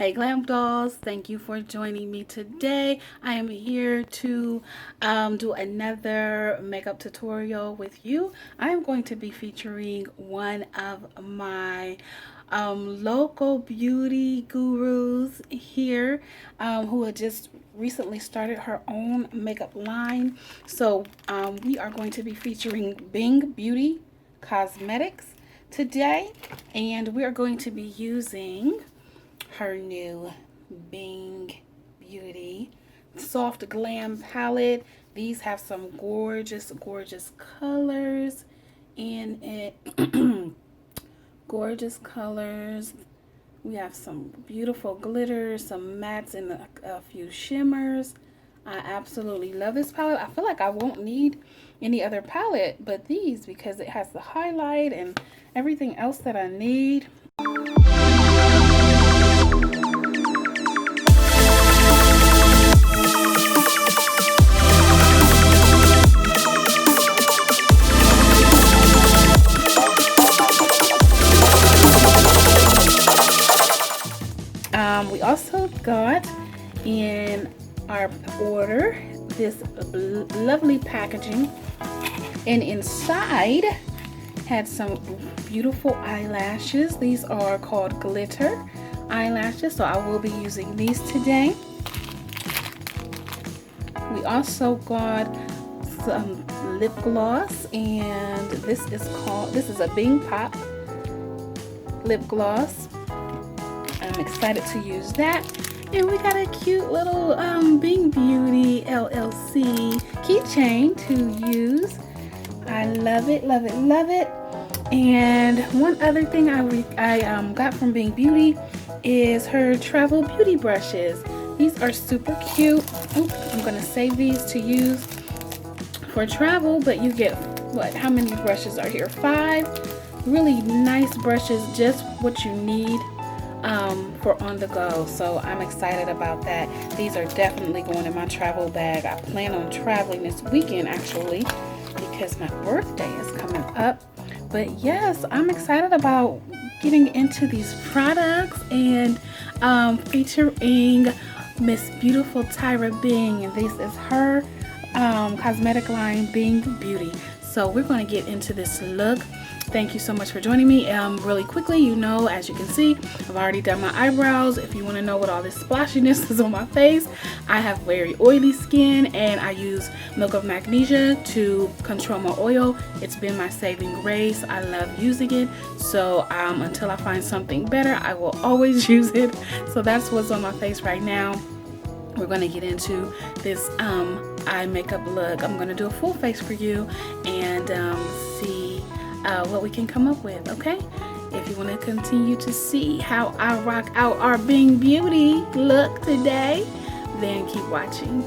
Hey Glam Dolls, thank you for joining me today. I am here to do another makeup tutorial with you. I am going to be featuring one of my local beauty gurus here who had just recently started her own makeup line. So we are going to be featuring Bing Beauty Cosmetics today, and we are going to be using her new Bing Beauty Soft Glam palette. These have some gorgeous colors in it. Gorgeous colors. We have some beautiful glitters, some mattes, and a few shimmers. I absolutely love this palette. I feel like I won't need any other palette but these because it has the highlight and everything else that I need. We also got in our order this lovely packaging, and inside had some beautiful eyelashes. These are called glitter eyelashes, so I will be using these today. We also got some lip gloss, and this is a Bing Pop lip gloss. I'm excited to use that. And we got a cute little Bing Beauty LLC keychain to use. I love it, love it, love it. And one other thing I got from Bing Beauty is her travel beauty brushes. These are super cute. Oops, I'm gonna save these to use for travel, but you get how many brushes are here? 5 really nice brushes, just what you need for on the go. So I'm excited about that. These are definitely going in my travel bag. I plan on traveling this weekend actually because my birthday is coming up. But yes, I'm excited about getting into these products and featuring Miss Beautiful Tyra Bing, and this is her cosmetic line Bing Beauty. So we're going to get into this look. Thank you so much for joining me. Really quickly, as you can see, I've already done my eyebrows. If you want to know what all this splashiness is on my face, I have very oily skin and I use Milk of Magnesia to control my oil. It's been my saving grace. I love using it. So until I find something better, I will always use it. So that's what's on my face right now. We're going to get into this eye makeup look. I'm going to do a full face for you and see what we can come up with, okay? If you want to continue to see how I rock out our Bing Beauty look today, then keep watching.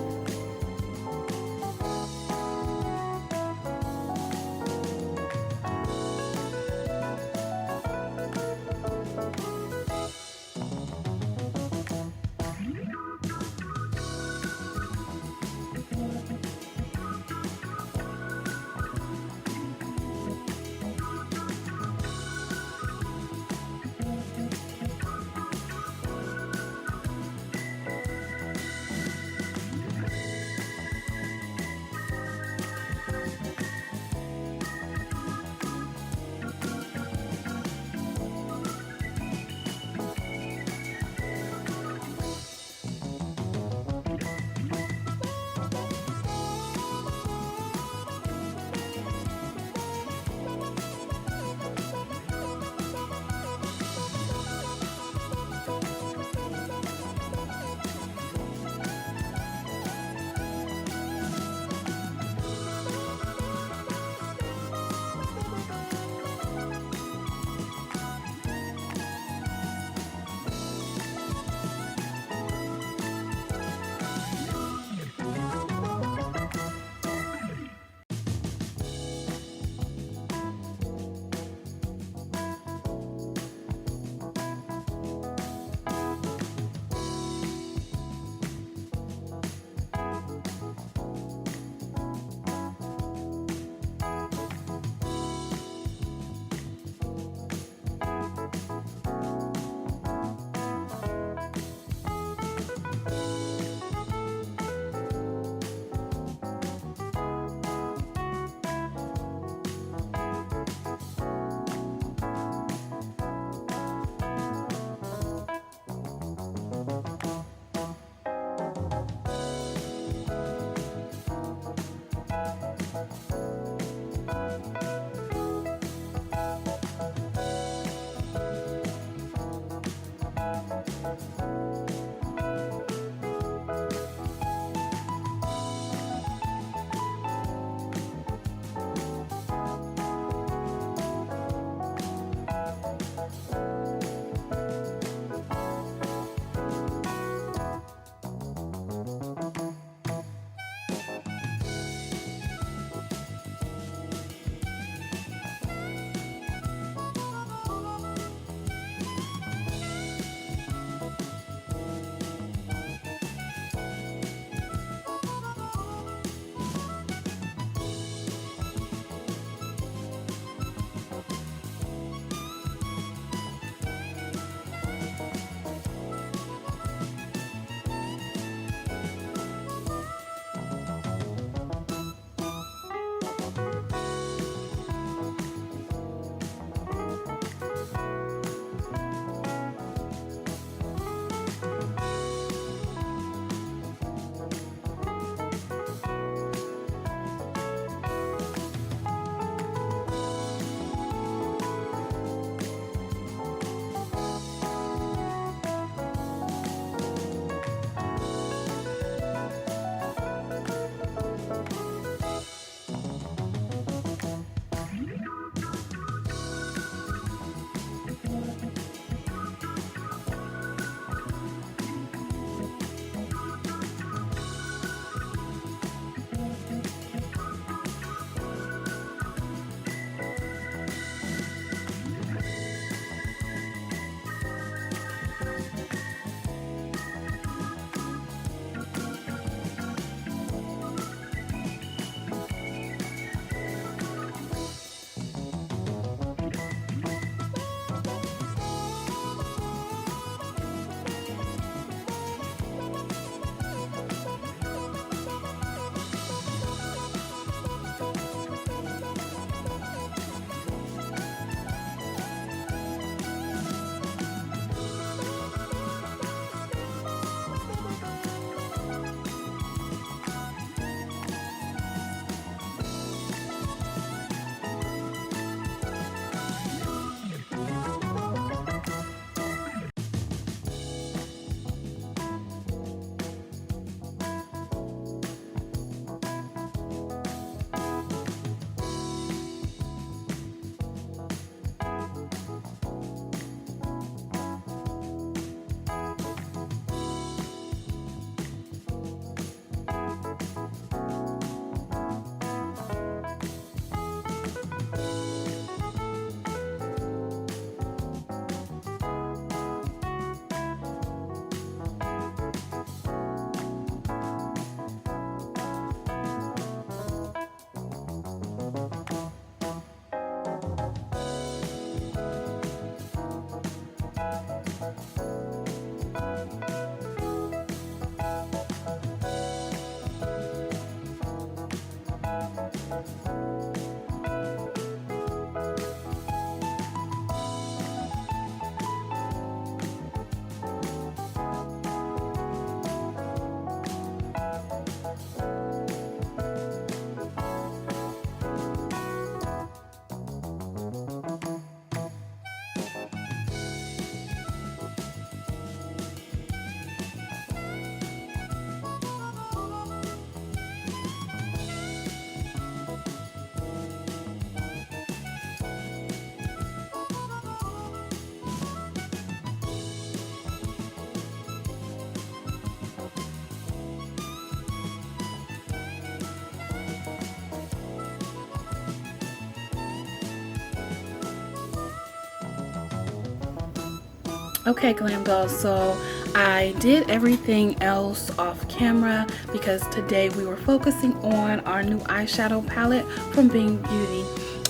Okay, Glam Dolls, so I did everything else off camera because today we were focusing on our new eyeshadow palette from Being Beauty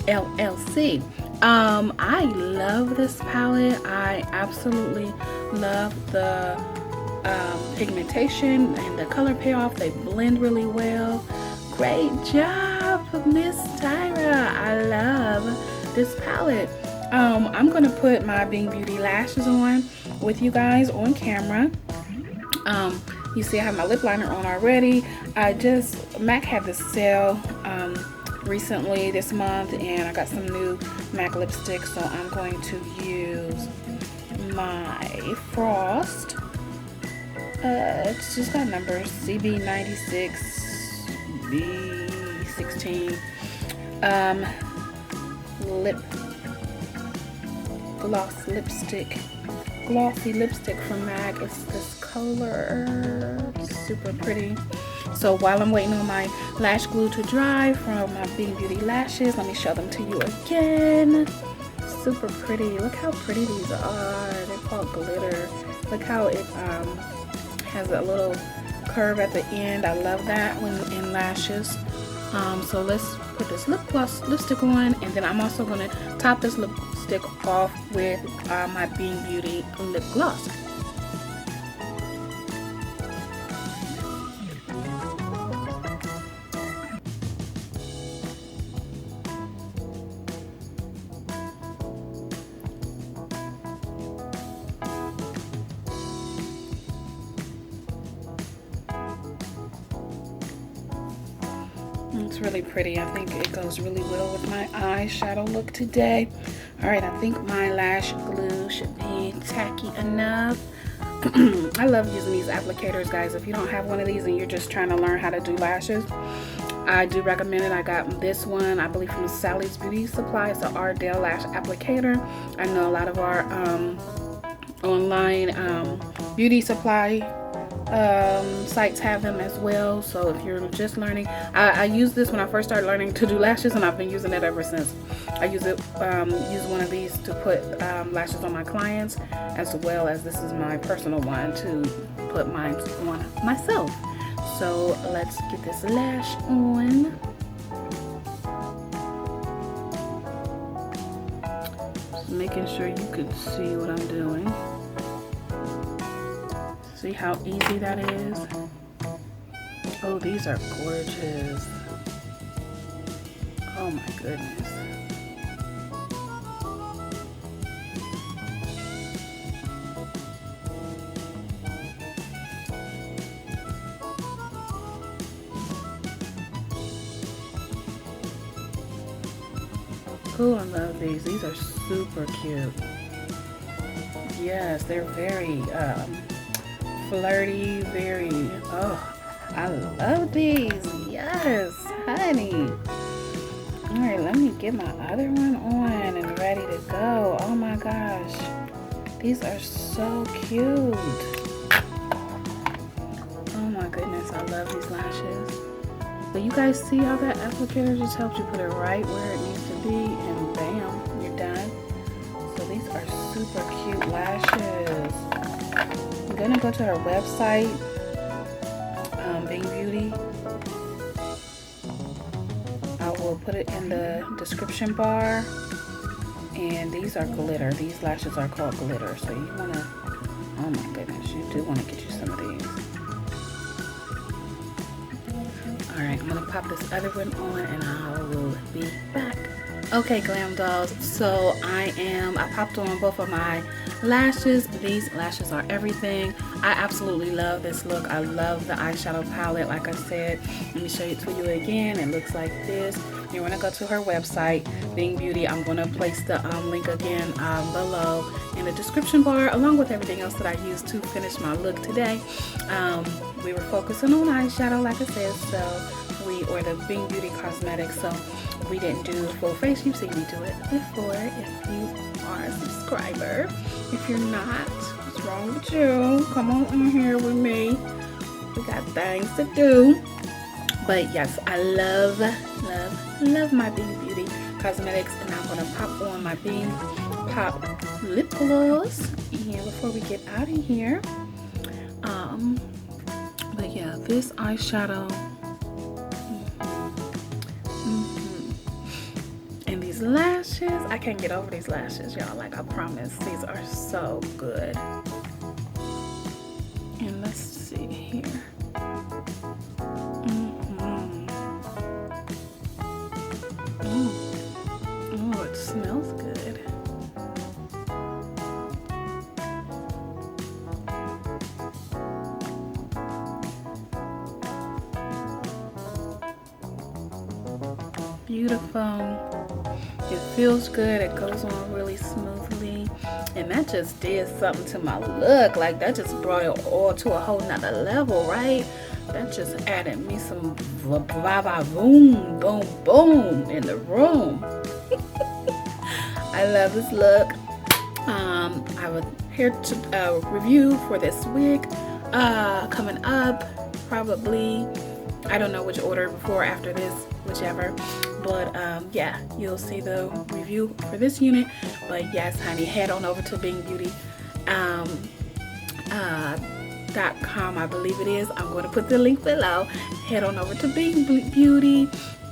LLC. I love this palette. I absolutely love the pigmentation and the color payoff. They blend really well. Great job, Miss Tyra. I love this palette. I'm gonna put my Being Beauty lashes on with you guys on camera. You see I have my lip liner on already. MAC had this sale recently this month, and I got some new MAC lipstick, so I'm going to use my Frost. It's just got numbers, CB96, B16 lip gloss lipstick, glossy lipstick from MAC. It's this color, it's super pretty. So while I'm waiting on my lash glue to dry from my Being Beauty lashes, let me show them to you again. Super pretty. Look how pretty these are. They're called glitter. Look how it has a little curve at the end. I love that when in lashes. So let's put this lip gloss lipstick on, and then I'm also going to top this lipstick off with my Being Beauty lip gloss. It's really pretty. I think it goes really well with my eyeshadow look today. Alright, I think my lash glue should be tacky enough. I love using these applicators, guys. If you don't have one of these and you're just trying to learn how to do lashes, I do recommend it. I got this one, I believe, from Sally's Beauty Supply. It's an Ardell lash applicator. I know a lot of our online beauty supply sites have them as well. So if you're just learning, I used this when I first started learning to do lashes, and I've been using it ever since. I use one of these to put lashes on my clients, as well as this is my personal one to put mine on myself. So let's get this lash on. Just making sure you can see what I'm doing. See how easy that is? Oh, these are gorgeous. Oh my goodness. Oh, I love these. These are super cute. Yes, they're very flirty, very, oh, I love these. Yes, honey. All right, let me get my other one on and ready to go. Oh my gosh, these are so cute. Oh my goodness, I love these lashes. But you guys see how that applicator just helps you put it right where it needs to be, and bam, you're done. So these are super cute lashes. I'm gonna go to her website, Being Beauty. I will put it in the description bar. And these are glitter. These lashes are called glitter. So you wanna, oh my goodness, you do wanna get you some of these. Alright, I'm gonna pop this other one on and I will be back. Okay, Glam Dolls, so I popped on both of my lashes. These lashes are everything. I absolutely love this look. I love the eyeshadow palette. Like I said, let me show it to you again. It looks like this. You want to go to her website, Being Beauty. I'm going to place the link again below in the description bar, along with everything else that I used to finish my look today. We were focusing on eyeshadow, like I said, or the Being Beauty cosmetics, so we didn't do full face. You've seen me do it before if you are a subscriber. If you're not, what's wrong with you? Come on in here with me. We got things to do. But yes, I love my Being Beauty cosmetics, and I'm gonna pop on my Being Pop lip gloss. And before we get out of here, but yeah, this eyeshadow, and these lashes, I can't get over these lashes, y'all. Like, I promise, these are so good. And let's see here. Oh, it smells good. Beautiful. It feels good. It goes on really smoothly. And that just did something to my look. Like, that just brought it all to a whole nother level, right? That just added me some boom, boom, boom in the room. I love this look. I have a hair review for this wig coming up. Probably, I don't know which order, before or after this, whichever. But yeah, you'll see the review for this unit. But yes, honey, head on over to BeautyBenefits.com, I believe it is. I'm going to put the link below. Head on over to Bing Beauty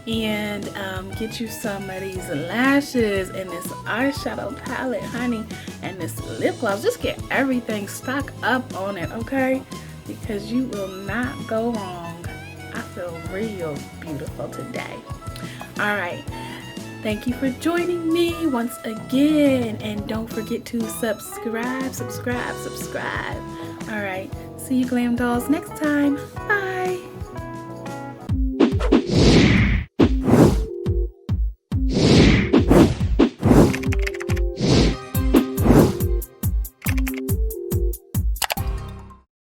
and get you some of these lashes and this eyeshadow palette, honey, and this lip gloss. Just get everything stocked up on it, okay? Because you will not go wrong. I feel real beautiful today. All right, thank you for joining me once again, and don't forget to subscribe. All right, see you glam dolls next time. Bye.